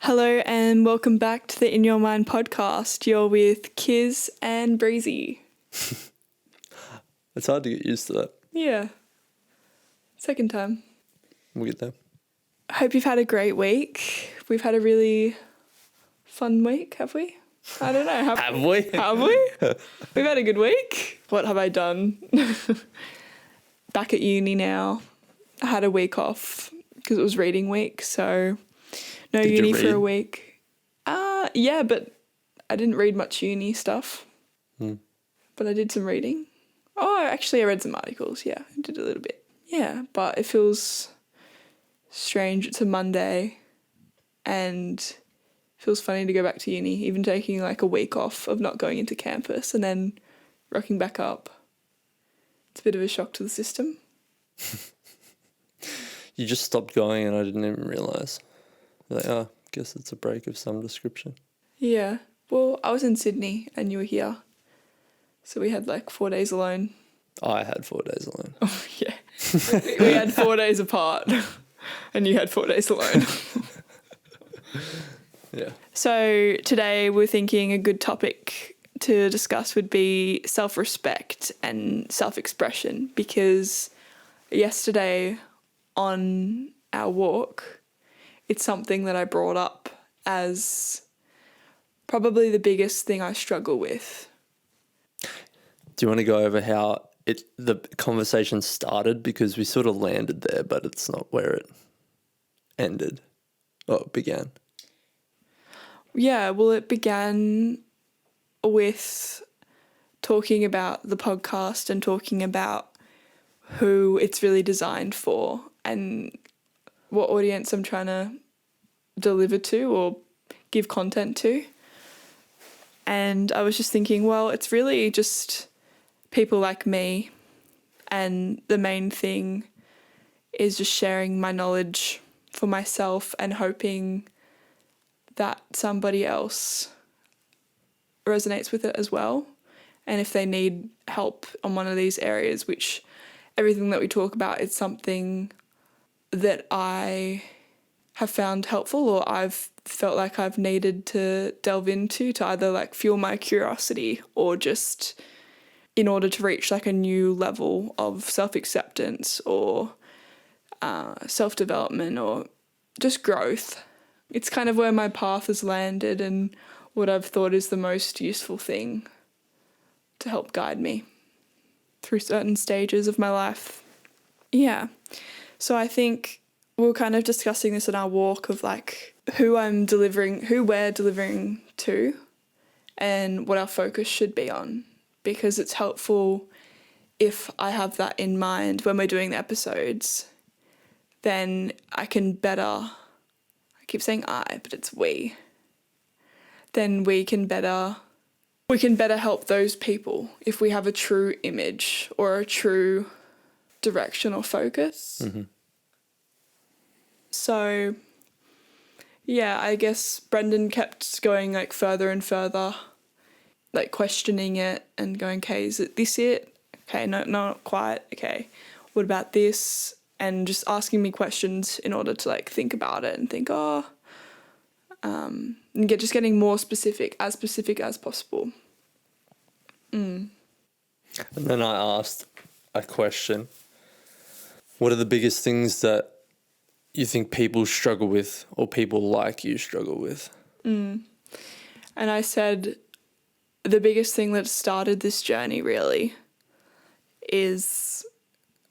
Hello and welcome back to the In Your Mind podcast. You're with Kiz and Brezie. It's hard to get used to that. Yeah. Second time. We'll get there. I hope you've had a great week. We've had a really fun week, have we? I don't know. Have we? Have we? We've had a good week. What have I done? Back at uni now. I had a week off because it was reading week, so no Did you uni for read? a week. Yeah, but I didn't read much uni stuff. But I did some reading. Oh, actually I read some articles. Yeah, I did a little bit. Yeah, but it feels strange. It's a Monday and it feels funny to go back to uni, even taking like a week off of not going into campus and then rocking back up. It's a bit of a shock to the system. You just stopped going and I didn't even realise. Like, oh, guess it's a break of some description. Yeah. Well, I was in Sydney and you were here. So we had like 4 days alone. I had 4 days alone. Oh, yeah. We had 4 days apart and you had 4 days alone. Yeah. So today we're thinking a good topic to discuss would be self-respect and self-expression, because yesterday on our walk, it's something that I brought up as probably the biggest thing I struggle with. Do you want to go over how the conversation started? Because we sort of landed there, but it's not where it ended. Oh, it began. Yeah, well, it began with talking about the podcast and talking about who it's really designed for and what audience I'm trying to deliver to or give content to. And I was just thinking, well, it's really just people like me, and the main thing is just sharing my knowledge for myself and hoping that somebody else resonates with it as well. And if they need help on one of these areas, which everything that we talk about is something that I have found helpful or I've felt like I've needed to delve into to either like fuel my curiosity or just in order to reach like a new level of self-acceptance or self-development or just growth. It's kind of where my path has landed and what I've thought is the most useful thing to help guide me through certain stages of my life. Yeah. So I think we were kind of discussing this in our walk of like who we're delivering to and what our focus should be on, because it's helpful if I have that in mind when we're doing the episodes, then I can better, I keep saying I, but it's we, then we can better help those people if we have a true image or a true direction or focus. Mm-hmm. So, yeah, I guess Brendan kept going like further and further, like questioning it and going, okay, is it this it? Okay, no, not quite. Okay, what about this? And just asking me questions in order to like think about it and think, and getting more specific as possible. And then I asked a question. What are the biggest things that you think people struggle with or people like you struggle with? And I said the biggest thing that started this journey really is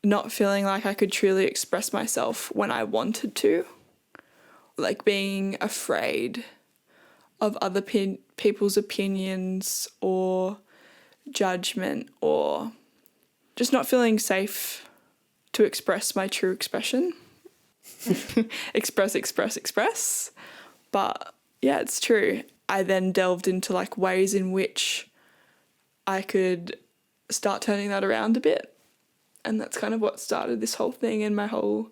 not feeling like I could truly express myself when I wanted to, like being afraid of other people's opinions or judgment, or just not feeling safe to express my true expression. express. But yeah, it's true. I then delved into like ways in which I could start turning that around a bit. And that's kind of what started this whole thing and my whole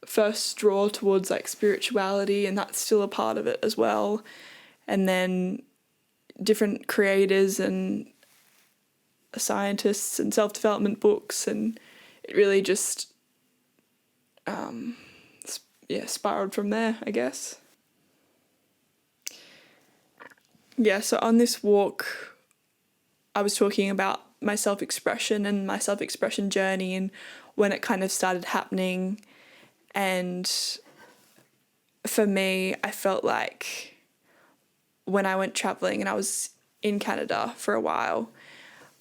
first draw towards like spirituality, and that's still a part of it as well. And then different creators and scientists and self-development books, and it really just spiraled from there, I guess. Yeah, so on this walk, I was talking about my self-expression and my self-expression journey and when it kind of started happening. And for me, I felt like when I went traveling and I was in Canada for a while,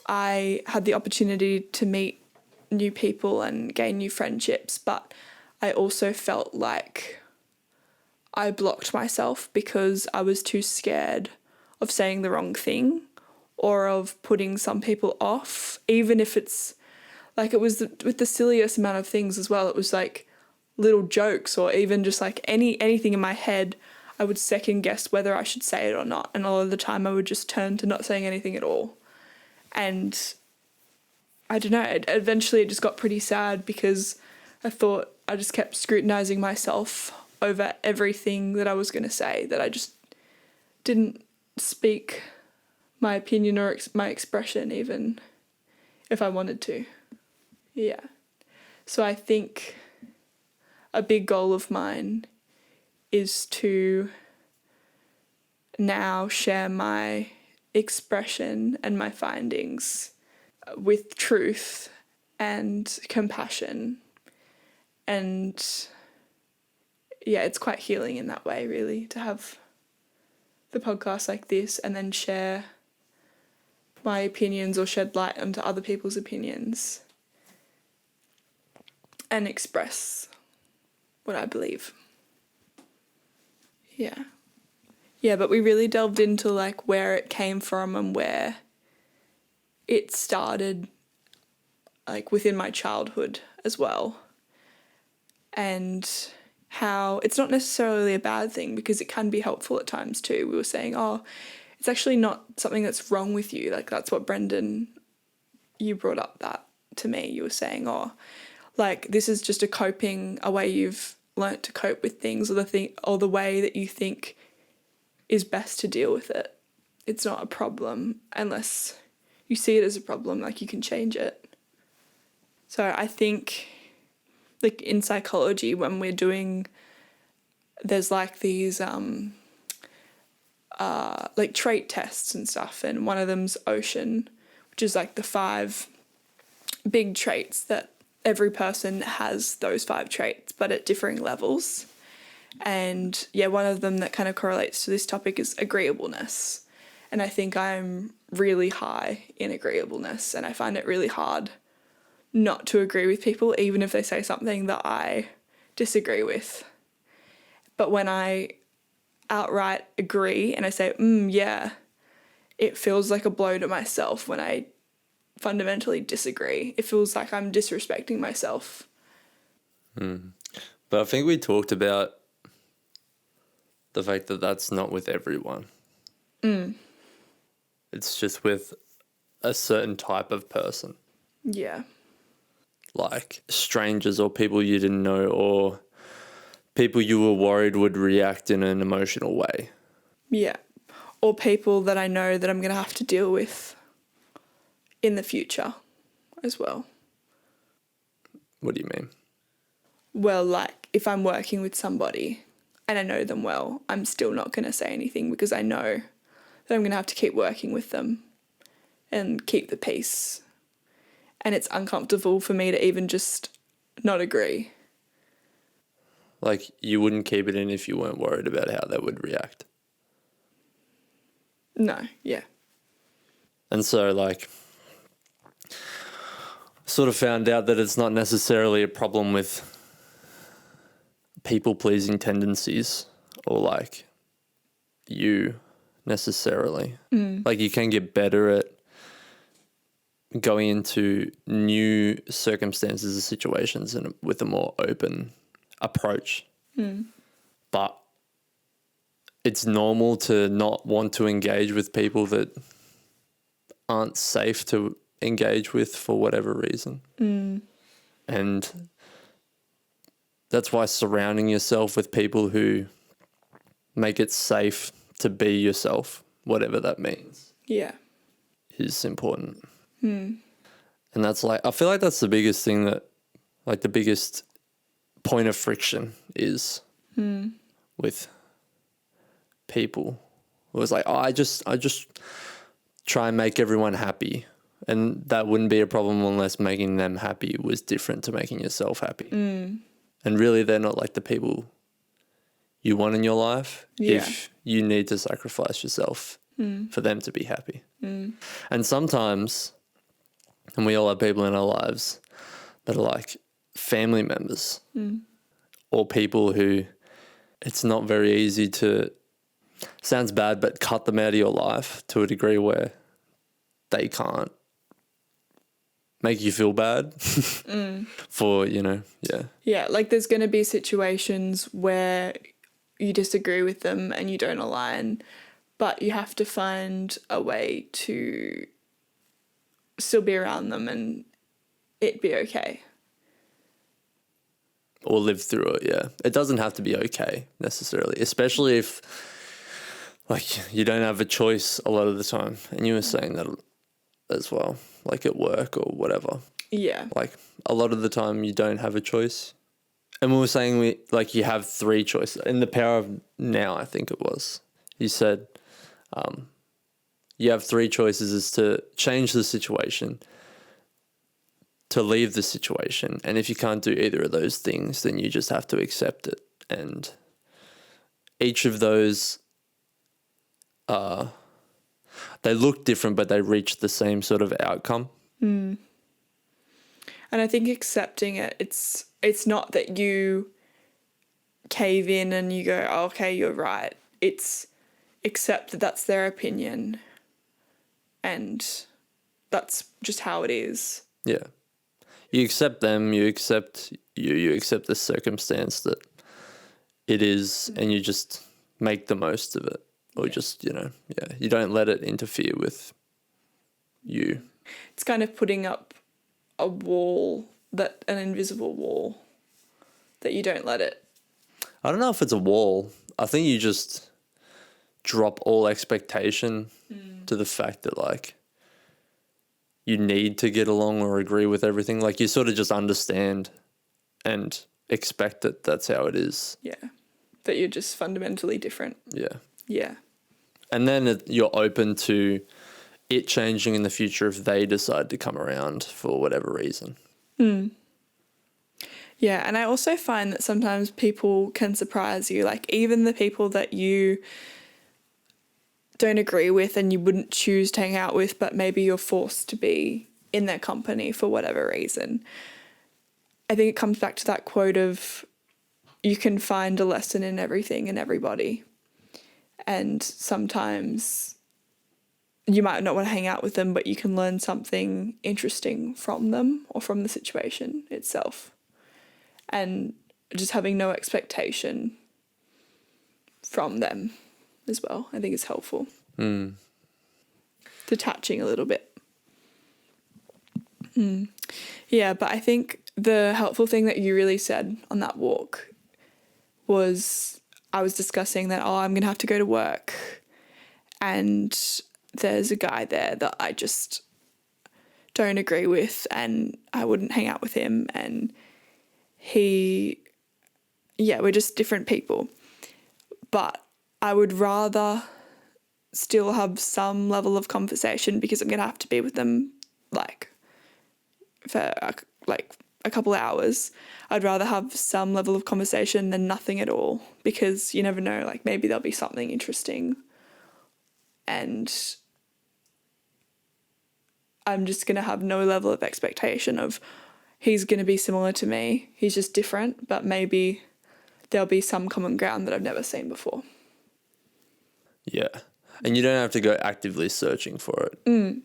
I had the opportunity to meet new people and gain new friendships, but I also felt like I blocked myself because I was too scared of saying the wrong thing or of putting some people off, even if it's like it was with the silliest amount of things as well. It was like little jokes or even just like anything in my head. I would second guess whether I should say it or not, and a lot of the time I would just turn to not saying anything at all. And I don't know, eventually it just got pretty sad because I thought I just kept scrutinizing myself over everything that I was going to say, that I just didn't speak my opinion or my expression even if I wanted to. Yeah. So I think a big goal of mine is to now share my expression and my findings with truth and compassion. And yeah, it's quite healing in that way, really, to have the podcast like this and then share my opinions or shed light onto other people's opinions and express what I believe. Yeah. Yeah, but we really delved into like where it came from and where it started, like within my childhood as well. And how it's not necessarily a bad thing because it can be helpful at times too. We were saying, oh, it's actually not something that's wrong with you. Like that's what Brendan, you brought up that to me. You were saying, oh, like this is just a way you've learnt to cope with things or the way that you think is best to deal with it. It's not a problem unless you see it as a problem, like you can change it. So I think like in psychology when there's like these like trait tests and stuff, and one of them's ocean, which is like the 5 big traits that every person has, those 5 traits but at differing levels. And yeah, one of them that kind of correlates to this topic is agreeableness. And I think I'm really high in agreeableness, and I find it really hard not to agree with people, even if they say something that I disagree with. But when I outright agree and I say, yeah, it feels like a blow to myself when I fundamentally disagree. It feels like I'm disrespecting myself. But I think we talked about the fact that that's not with everyone. It's just with a certain type of person. Yeah. Like strangers or people you didn't know or people you were worried would react in an emotional way. Yeah. Or people that I know that I'm going to have to deal with in the future as well. What do you mean? Well, like if I'm working with somebody and I know them well, I'm still not going to say anything because I know that I'm going to have to keep working with them and keep the peace. And it's uncomfortable for me to even just not agree. Like you wouldn't keep it in if you weren't worried about how they would react. No, yeah. And so like sort of found out that it's not necessarily a problem with people-pleasing tendencies or like you necessarily. Like you can get better at going into new circumstances or situations and with a more open approach. But it's normal to not want to engage with people that aren't safe to engage with for whatever reason. And that's why surrounding yourself with people who make it safe to be yourself, whatever that means, Yeah. is important. And that's like, I feel like that's the biggest thing that, like the biggest point of friction is with people. was like, oh, I just try and make everyone happy. And that wouldn't be a problem unless making them happy was different to making yourself happy. And really, they're not like the people you want in your life if you need to sacrifice yourself for them to be happy. And sometimes, and we all have people in our lives that are like family members or people who it's not very easy to, sounds bad, but cut them out of your life to a degree where they can't make you feel bad for, Yeah, like there's going to be situations where you disagree with them and you don't align, but you have to find a way to still be around them and it be okay. Or live through it, yeah. It doesn't have to be okay necessarily, especially if like you don't have a choice a lot of the time. And you were saying that as well, like at work or whatever. Yeah. Like a lot of the time you don't have a choice. And we were saying you have 3 choices. In The Power of Now, I think it was, you said you have 3 choices is to change the situation, to leave the situation. And if you can't do either of those things, then you just have to accept it. And each of those, they look different, but they reach the same sort of outcome. And I think accepting it, it's not that you cave in and you go, oh, okay, you're right. It's accept that that's their opinion and that's just how it is. Yeah. You accept them, you accept you accept the circumstance that it is, and you just make the most of it. Or just, you don't let it interfere with you. It's kind of putting up a wall, an invisible wall, that you don't let it. I don't know if it's a wall. I think you just drop all expectation to the fact that, like, you need to get along or agree with everything. Like, you sort of just understand and expect that that's how it is. Yeah. That you're just fundamentally different. Yeah. Yeah. And then you're open to it changing in the future if they decide to come around for whatever reason. Yeah, and I also find that sometimes people can surprise you, like even the people that you don't agree with and you wouldn't choose to hang out with, but maybe you're forced to be in their company for whatever reason. I think it comes back to that quote of you can find a lesson in everything and everybody. And sometimes you might not want to hang out with them, but you can learn something interesting from them or from the situation itself. And just having no expectation from them as well, I think is helpful. Detaching a little bit. Yeah, but I think the helpful thing that you really said on that walk was I was discussing that, I'm going to have to go to work and there's a guy there that I just don't agree with and I wouldn't hang out with him, and we're just different people. But I would rather still have some level of conversation because I'm going to have to be with them for a couple of hours. I'd rather have some level of conversation than nothing at all, because you never know, like maybe there'll be something interesting and I'm just going to have no level of expectation of he's going to be similar to me. He's just different, but maybe there'll be some common ground that I've never seen before. Yeah. And you don't have to go actively searching for it.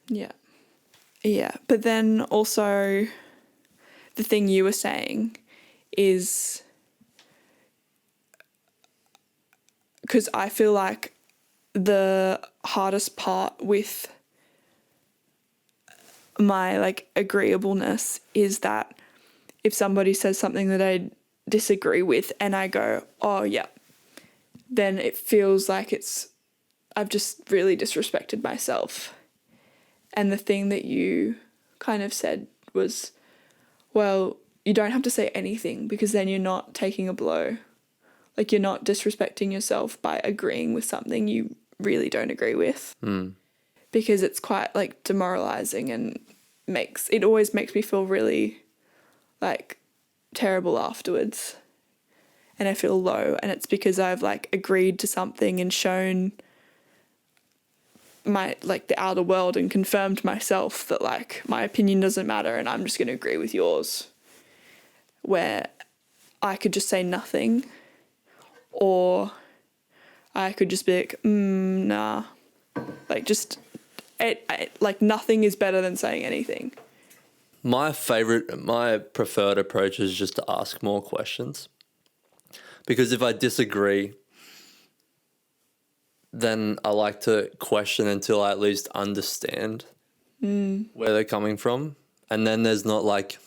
Yeah. Yeah. But then also the thing you were saying is, because I feel like the hardest part with my agreeableness is that if somebody says something that I disagree with and I go, oh yeah, then it feels like I've just really disrespected myself. And the thing that you kind of said was, well, you don't have to say anything because then you're not taking a blow Like, you're not disrespecting yourself by agreeing with something you really don't agree with. Because it's quite, like, demoralizing and it always makes me feel really, like, terrible afterwards. And I feel low, and it's because I've, like, agreed to something and shown the outer world and confirmed myself that, like, my opinion doesn't matter and I'm just going to agree with yours. Where I could just say nothing, or I could just be like, nah. Like, just, like, nothing is better than saying anything. My preferred approach is just to ask more questions. Because if I disagree, then I like to question until I at least understand where they're coming from. And then there's not, like,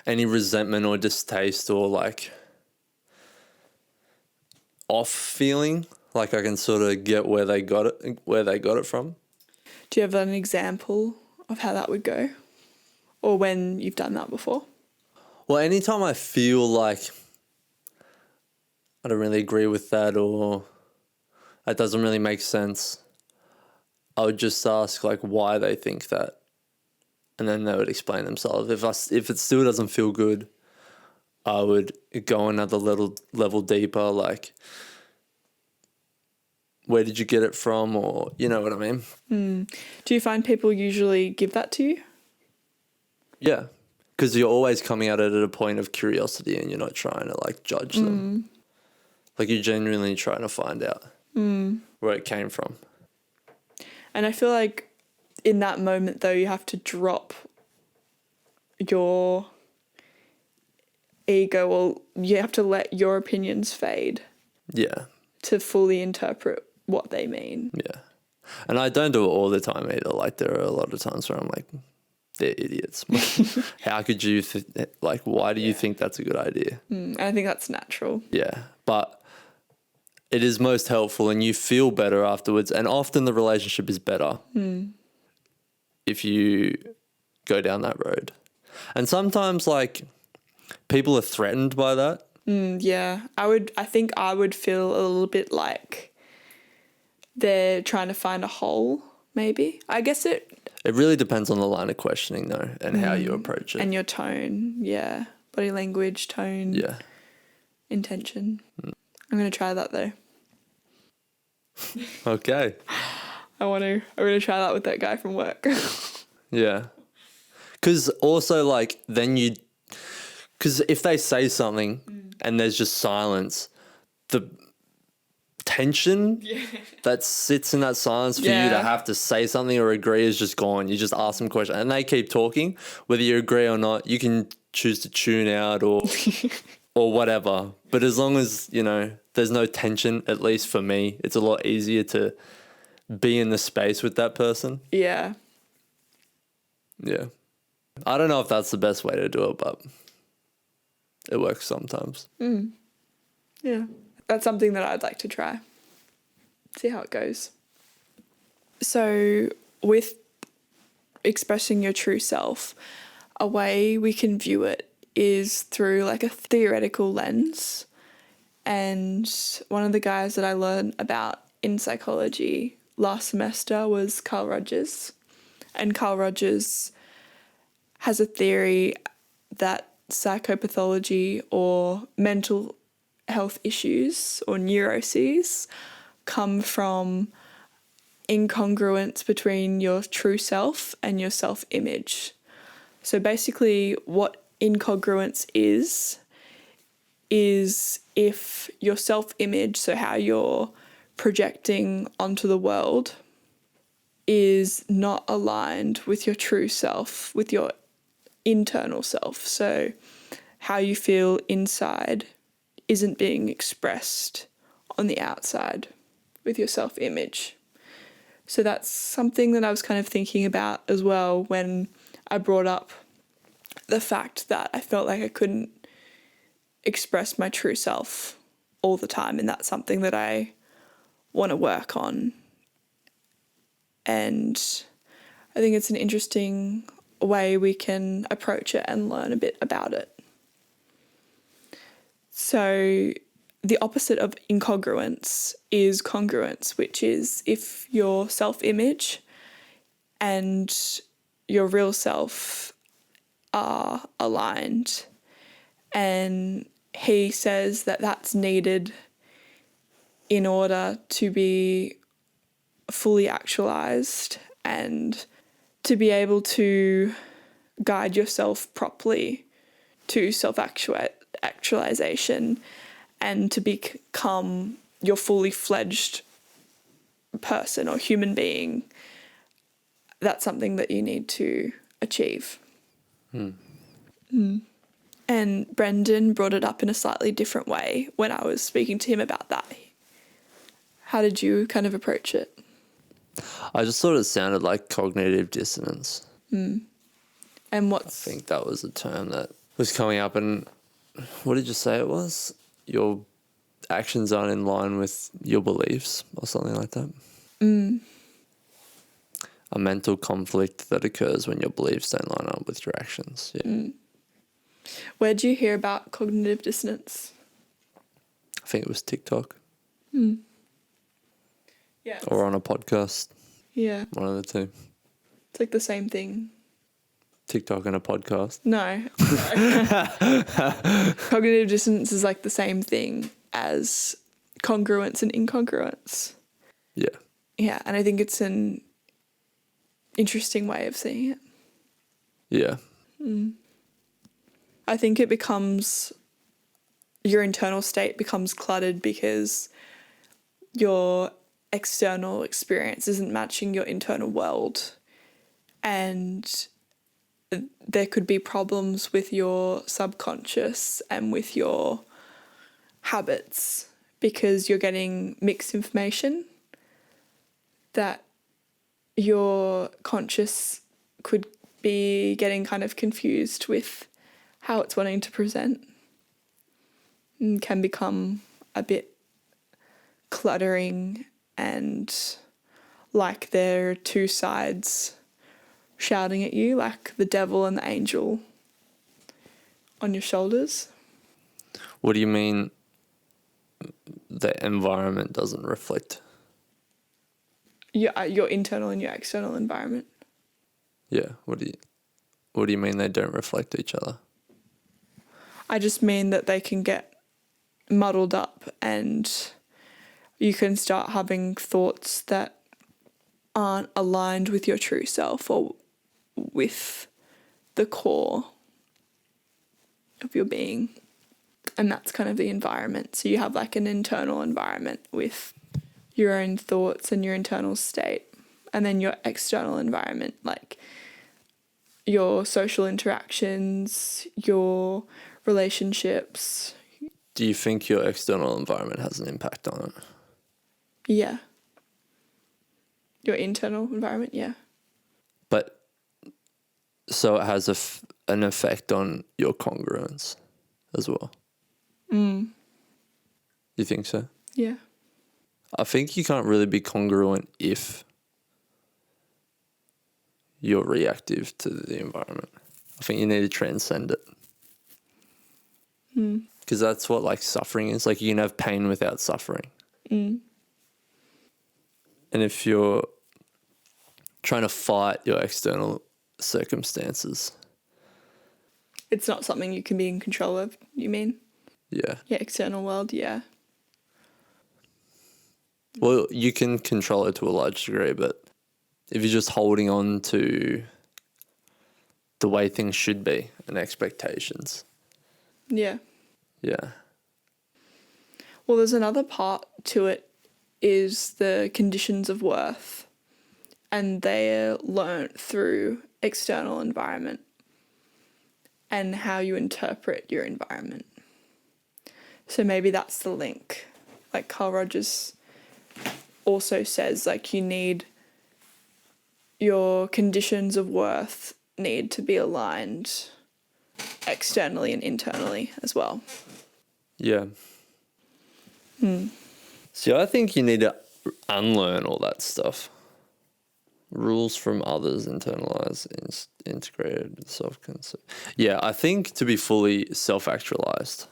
any resentment or distaste or, like, off feeling. Like, I can sort of get where they got it from. Do you have an example of how that would go? Or when you've done that before? Well, anytime I feel like I don't really agree with that, or that doesn't really make sense, I would just ask, like, why they think that. And then they would explain themselves. If it still doesn't feel good, I would go another level deeper, like, where did you get it from? Or, you know what I mean? Do you find people usually give that to you? Yeah. Because you're always coming at it at a point of curiosity and you're not trying to, like, judge them. Like, you're genuinely trying to find out where it came from. And I feel like in that moment, though, you have to drop your ego, or you have to let your opinions fade. Yeah. To fully interpret what they mean. Yeah. And I don't do it all the time either. Like, there are a lot of times where I'm like, they're idiots. How could you, why do you think that's a good idea? I think that's natural. Yeah. But it is most helpful and you feel better afterwards. And often the relationship is better if you go down that road. And sometimes, like, people are threatened by that. Yeah. I think I would feel a little bit like they're trying to find a hole, maybe. I guess it really depends on the line of questioning, though, and how you approach it. And your tone, yeah. Body language, tone. Yeah. Intention. I'm going to try that, though. Okay. I'm going to try that with that guy from work. Yeah. Because also, like, because if they say something and there's just silence, the tension that sits in that silence for you to have to say something or agree is just gone. You just ask them a question and they keep talking. Whether you agree or not, you can choose to tune out or whatever. But as long as, you know, there's no tension, at least for me, it's a lot easier to be in the space with that person. Yeah. Yeah. I don't know if that's the best way to do it, but it works sometimes. Yeah. That's something that I'd like to try. See how it goes. So with expressing your true self, a way we can view it is through, like, a theoretical lens. And one of the guys that I learned about in psychology last semester was Carl Rogers. And Carl Rogers has a theory that psychopathology or mental health issues or neuroses come from incongruence between your true self and your self-image. So basically what incongruence is if your self-image, so how you're projecting onto the world, is not aligned with your true self, with your internal self. So how you feel inside isn't being expressed on the outside with your self-image. So that's something that I was kind of thinking about as well when I brought up the fact that I felt like I couldn't express my true self all the time, and that's something that I want to work on. And I think it's an interesting way we can approach it and learn a bit about it. So the opposite of incongruence is congruence, which is if your self-image and your real self are aligned. And he says that that's needed in order to be fully actualized and to be able to guide yourself properly to self-actualization and to become your fully fledged person or human being. That's something that you need to achieve. And Brendan brought it up in a slightly different way when I was speaking to him about that. How did you kind of approach it? I just thought it sounded like cognitive dissonance. And I what's... think that was a term that was coming up. And what did you say it was? Your actions aren't in line with your beliefs or something like that. A mental conflict that occurs when your beliefs don't line up with your actions. Yeah. Where did you hear about cognitive dissonance? I think it was TikTok Yeah. or on a podcast. Yeah. One of the two. It's like the same thing. TikTok and a podcast. No. Cognitive dissonance is like the same thing as congruence and incongruence. Yeah. Yeah, and I think it's an interesting way of seeing it. Yeah. I think it becomes, your internal state becomes cluttered because your external experience isn't matching your internal world. And there could be problems with your subconscious and with your habits because you're getting mixed information that your conscious could be getting kind of confused with how it's wanting to present and can become a bit cluttering and like there are two sides shouting at you, like the devil and the angel on your shoulders. What do you mean the environment doesn't reflect? Your internal and your external environment. Yeah. What do you mean they don't reflect each other? I just mean that they can get muddled up and you can start having thoughts that aren't aligned with your true self or with the core of your being. And that's kind of the environment. So you have like an internal environment with your own thoughts and your internal state, and then your external environment, like your social interactions, your relationships. Do you think your external environment has an impact on it? Yeah. Your internal environment, yeah. But so it has an effect on your congruence as well? You think so? Yeah. I think you can't really be congruent if you're reactive to the environment. I think you need to transcend it. Because that's what like suffering is. Like you can have pain without suffering. And if you're trying to fight your external circumstances. It's not something you can be in control of, you mean? Yeah. Yeah, external world, yeah. Well, you can control it to a large degree, but if you're just holding on to the way things should be and expectations. Yeah. Yeah. Well, there's another part to it is the conditions of worth, and they're learnt through external environment and how you interpret your environment. So maybe that's the link. Like Carl Rogers also says, like you need your conditions of worth need to be aligned externally and internally as well. Yeah. See, I think you need to unlearn all that stuff. Rules from others, internalize, integrated, self-concept. Yeah, I think to be fully self-actualized.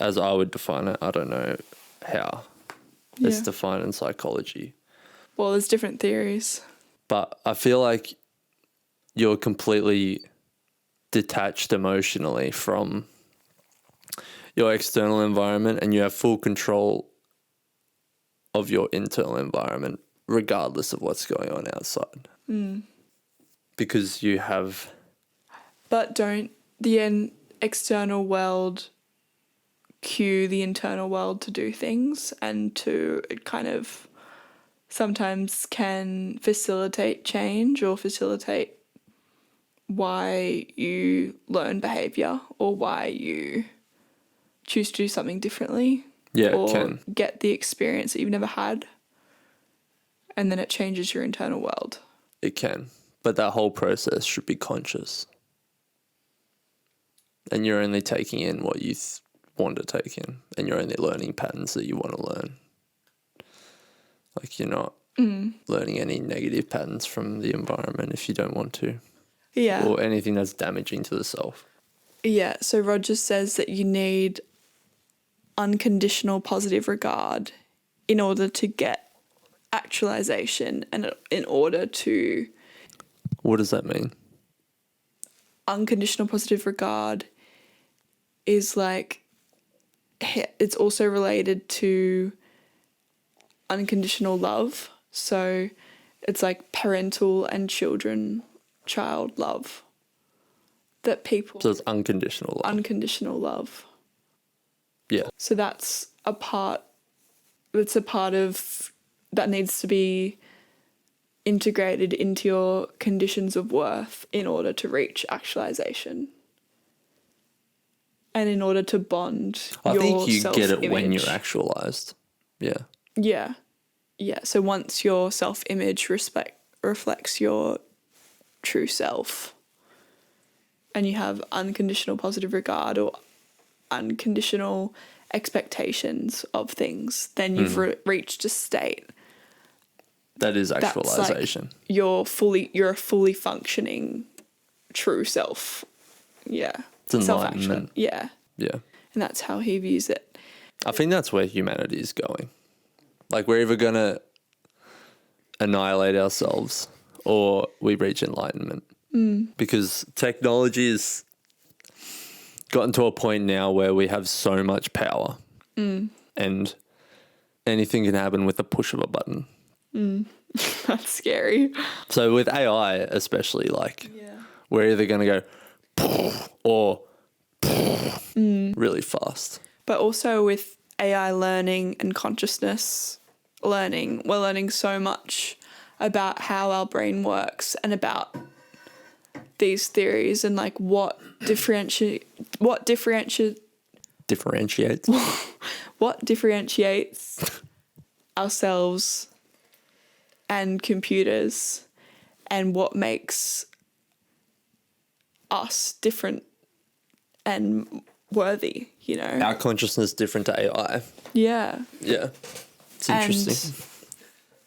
as I would define it. I don't know how it's Yeah. defined in psychology. Well, there's different theories. But I feel like you're completely detached emotionally from your external environment, and you have full control of your internal environment regardless of what's going on outside. Because you have... But don't the external world cue the internal world to do things, and it kind of sometimes can facilitate change or facilitate why you learn behaviour or why you choose to do something differently. Yeah, or it can. get the experience that you've never had, and then it changes your internal world. It can. But that whole process should be conscious. And you're only taking in what you want to take in, and you're only learning patterns that you want to learn. Like, you're not learning any negative patterns from the environment if you don't want to. Yeah. Or anything that's damaging to the self. Yeah, so Roger says that you need unconditional positive regard in order to get actualization, and in order to... What does that mean? Unconditional positive regard is like... It's also related to unconditional love. So it's like parental and child love. That people... So it's unconditional love. Unconditional love. Yeah. So that's a part of that needs to be integrated into your conditions of worth in order to reach actualization. And in order to bond I your think you get it when self-image. you're actualized. Yeah. Yeah. Yeah. So once your self-image reflects your true self, and you have unconditional positive regard or unconditional expectations of things, then you've reached a state That is that's actualization. like you're a fully functioning true self. Yeah. It's enlightenment. Yeah. Yeah. And that's how he views it. I think that's where humanity is going. Like, we're either going to annihilate ourselves or we reach enlightenment. Because technology has gotten to a point now where we have so much power and anything can happen with the push of a button. That's scary. So with AI especially, like, we're either going to go or really fast. But also with AI learning and consciousness learning, we're learning so much about how our brain works and about these theories and like what differentiates ourselves and computers, and what makes us different and worthy, you know. Our consciousness different to AI. Yeah. Yeah. It's interesting.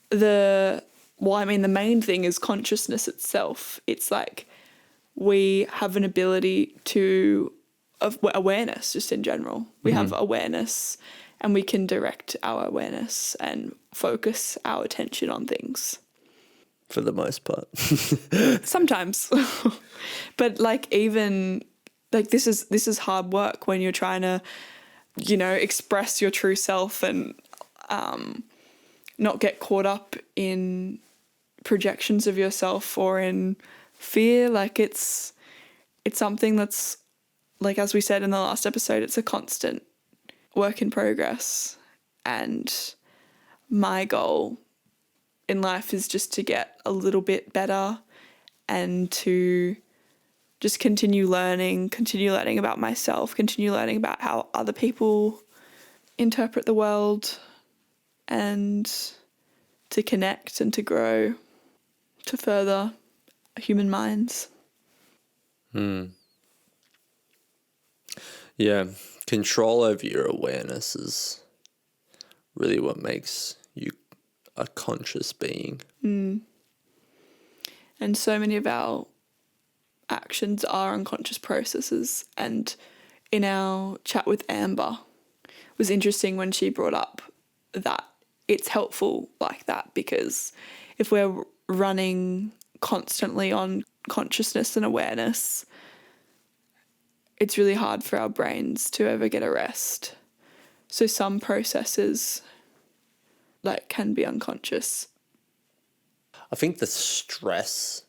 The main thing is consciousness itself. It's like we have an ability of awareness just in general. We have awareness, and we can direct our awareness and focus our attention on things. For the most part. Sometimes. But like, even like this is hard work when you're trying to, you know, express your true self and not get caught up in projections of yourself or in fear. Like, it's something that's, like, as we said in the last episode, it's a constant work in progress. And my goal in life is just to get a little bit better and to just continue learning about myself, continue learning about how other people interpret the world, and to connect and to grow, to further human minds. Yeah, control over your awareness is really what makes you a conscious being. And so many of our actions are unconscious processes. And in our chat with Amber, was interesting when she brought up that it's helpful like that, because if we're running constantly on consciousness and awareness, it's really hard for our brains to ever get a rest. So some processes like can be unconscious. I think the stress,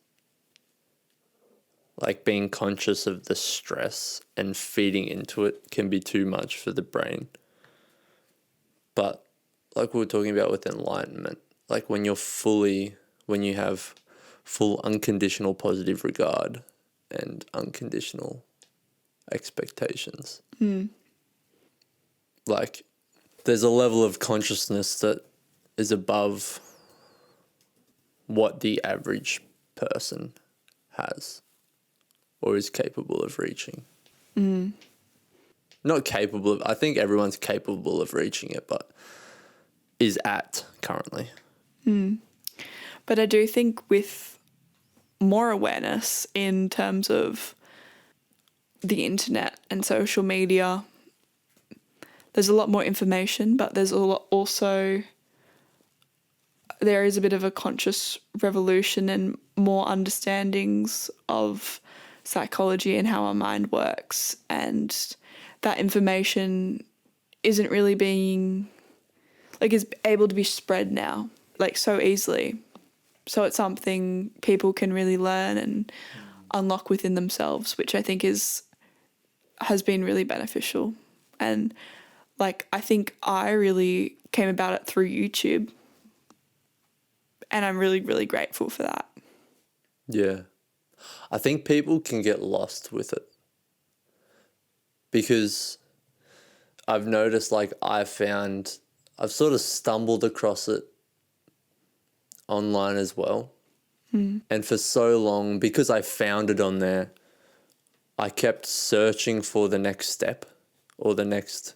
like being conscious of the stress and feeding into it, can be too much for the brain. But like we were talking about with enlightenment, like when you have full unconditional positive regard and unconditional expectations. Like there's a level of consciousness that is above what the average person has or is capable of reaching. Not capable of, I think everyone's capable of reaching it, but is at currently. But I do think with more awareness in terms of the internet and social media, there's a lot more information, but there's there is a bit of a conscious revolution and more understandings of psychology and how our mind works, and that information isn't really being, like, is able to be spread now, like, so easily. So it's something people can really learn and unlock within themselves, which I think has been really beneficial. And like, I think I really came about it through YouTube, and I'm really, really grateful for that. Yeah. I think people can get lost with it because I've noticed, like, I've sort of stumbled across it online as well. And for so long, because I found it on there, I kept searching for the next step or the next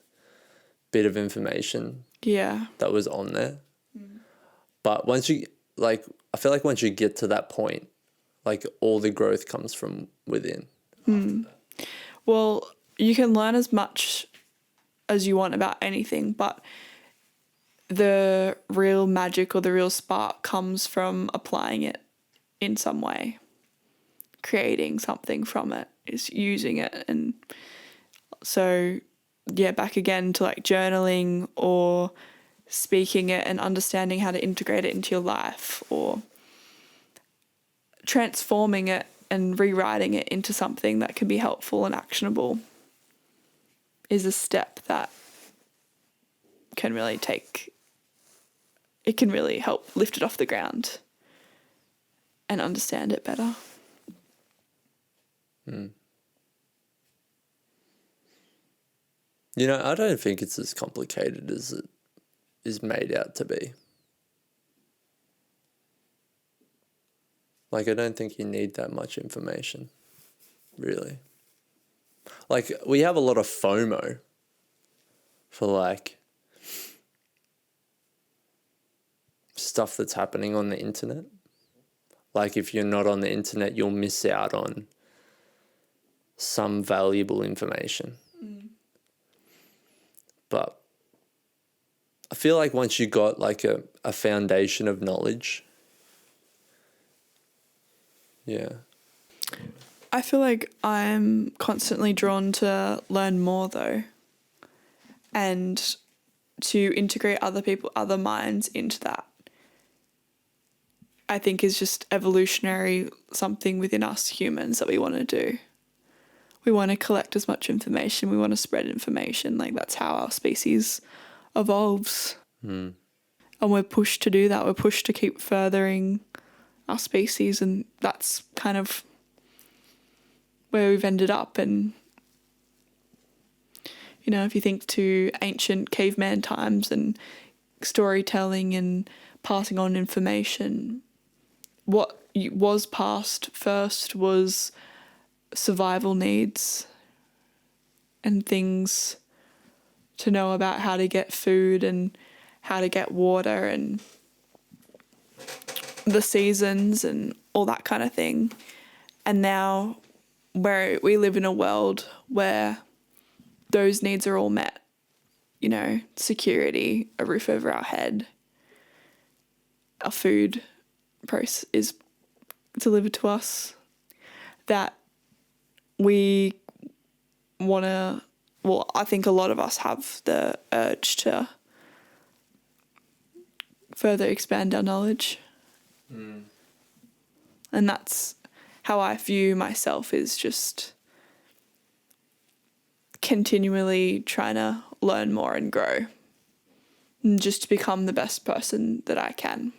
bit of information that was on there. But once you, like, I feel like once you get to that point, like, all the growth comes from within. Well, you can learn as much as you want about anything, but the real magic or the real spark comes from applying it in some way, creating something from it, is using it. And so, yeah, back again to like journaling or speaking it and understanding how to integrate it into your life, or transforming it and rewriting it into something that can be helpful and actionable, is a step that can really help lift it off the ground and understand it better. You know, I don't think it's as complicated as it is made out to be. Like, I don't think you need that much information, really. Like, we have a lot of FOMO for, like, stuff that's happening on the internet. Like, if you're not on the internet, you'll miss out on some valuable information. But I feel like once you got, like, a foundation of knowledge, yeah. I feel like I'm constantly drawn to learn more, though, and to integrate other minds into that, I think is just evolutionary, something within us humans that we want to do. We want to collect as much information. We want to spread information. Like, that's how our species evolves. And we're pushed to do that. We're pushed to keep furthering our species, and that's kind of where we've ended up. And, you know, if you think to ancient caveman times and storytelling and passing on information, what was passed first was survival needs and things to know about how to get food and how to get water and the seasons and all that kind of thing. And now we live in a world where those needs are all met. you know, security, a roof over our head, our food is delivered to us, that we want to, well, I think a lot of us have the urge to further expand our knowledge. And that's how I view myself, is just continually trying to learn more and grow, and just to become the best person that I can.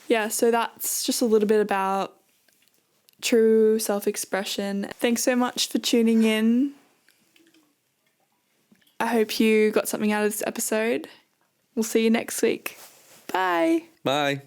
Yeah, so that's just a little bit about true self-expression. Thanks so much for tuning in. I hope you got something out of this episode. We'll see you next week. Bye. Bye.